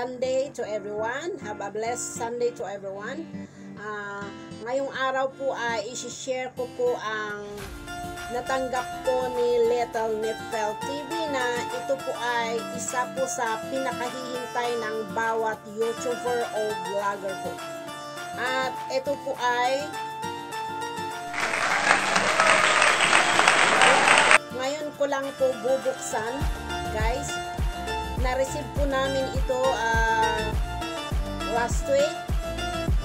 Sunday to everyone. Have a blessed Sunday to everyone. Ngayong araw po ay isi-share ko po ang natanggap po ni Little Nifel TV na ito po ay isa po sa pinakahihintay ng bawat YouTuber o vlogger po. At ito po ay ngayon ko lang po bubuksan, guys. Na-receive po namin ito last week.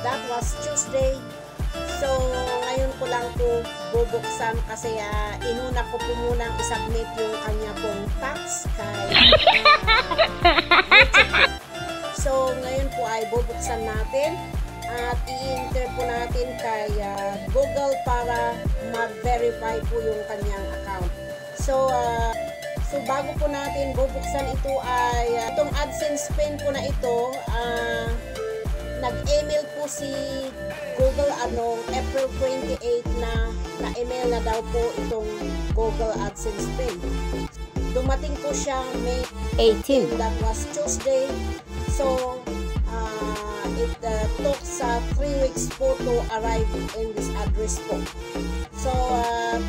That was Tuesday. So, ngayon ko lang po bubuksan kasi inuna ko po munang isubmit yung kanya pong tax kay YouTube. So, ngayon po ay bubuksan natin at i-enter po natin kay Google para mag-verify po yung kanyang account. So bago po natin bubuksan ito ay itong AdSense pin po na ito, nag-email po si Google April 28 na-email na daw po itong Google AdSense pin. Dumating po siya May 18, that was Tuesday. So it took 3 weeks po to arrive in this address po. So,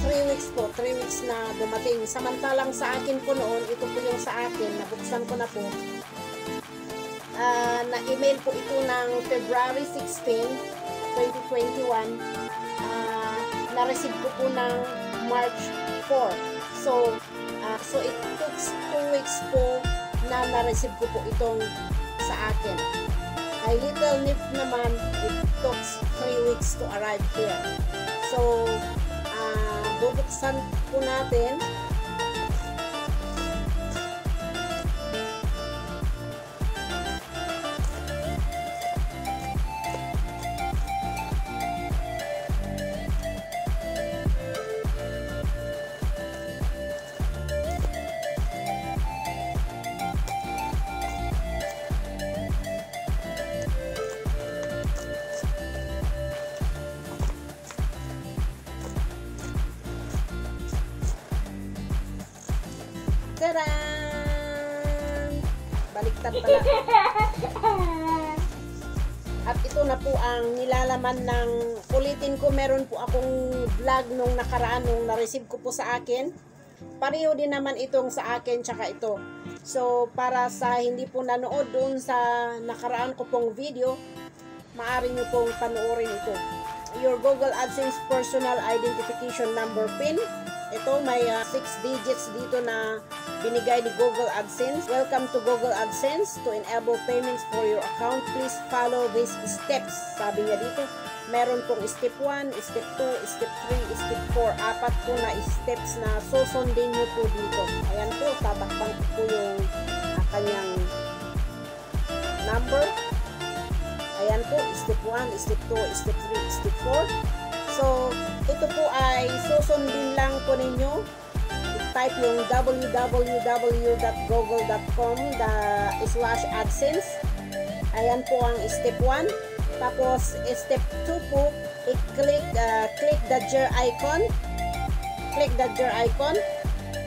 3 weeks po, 3 weeks na dumating. Samantalang sa akin po noon, ito po yung sa akin, nabuksan ko na po. Na-email po ito ng February 16, 2021. Na-receive ko po ng March 4. So it took 2 weeks po na na-receive ko po itong sa akin. Kay Little Nif naman, it took 3 weeks to arrive here. So, bubuksan po natin. Tadaan! Baliktad pala. At ito na po ang nilalaman ng, ulitin ko, meron po akong vlog nung nakaraan nung na-receive ko po sa akin. Pareho din naman itong sa akin tsaka ito. So, para sa hindi po nanood doon sa nakaraan ko pong video, maaari nyo pong panoorin ito. Your Google AdSense Personal Identification Number PIN. Ito, may 6 digits dito na binigay ni Google AdSense. Welcome to Google AdSense. To enable payments for your account, please follow these steps. Sabi niya dito, meron pong step 1, step 2, step 3, step 4. 4 po na steps na susundin nyo po dito. Ayan po, tatakpan po yung kanyang number. Ayan po, step 1, step 2, step 3, step 4. So, ito po ay susundin lang po ninyo. I-type yung www.google.com/AdSense. Ayan po ang step 1. Tapos, step 2 po, click the gear icon. Click the gear icon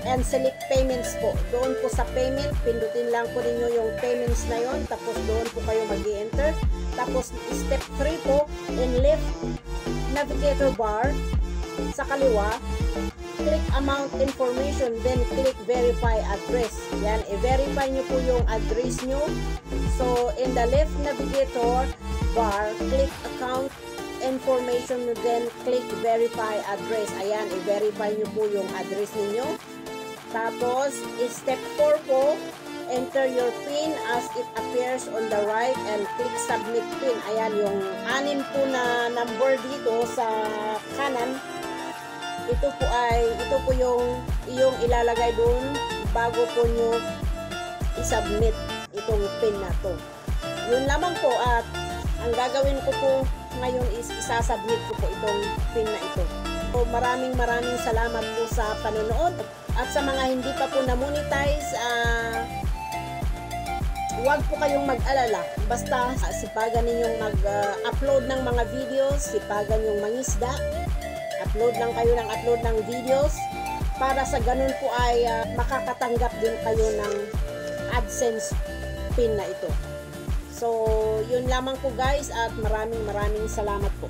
and select payments po. Doon po sa payment, pindutin lang po ninyo yung payments na yon. Tapos, doon po kayo mag-i-enter. Tapos, step 3 po, in left navigator bar sa kaliwa, click amount information, then click verify address. Yan, i-verify nyo po yung address nyo. So, in the left navigator bar, click account information, then click verify address. Ayan, i-verify nyo po yung address ninyo. Tapos, step 4 po, enter your PIN as it appears on the right and click submit PIN. Ayan, yung 6 po na number dito sa kanan. Ito po yung ilalagay doon bago po nyo i-submit itong PIN na to. Yun lamang po, at ang gagawin ko po ngayon is isasubmit ko po itong PIN na ito. So, maraming salamat po sa panonood. At sa mga hindi pa po na-monetize, huwag po kayong mag-alala. Basta sipagan ninyong mag-upload ng mga videos, sipagan yung mangisda. Upload lang kayo ng upload ng videos para sa ganun po ay makakatanggap din kayo ng AdSense pin na ito. So, yun lamang po guys at maraming salamat po.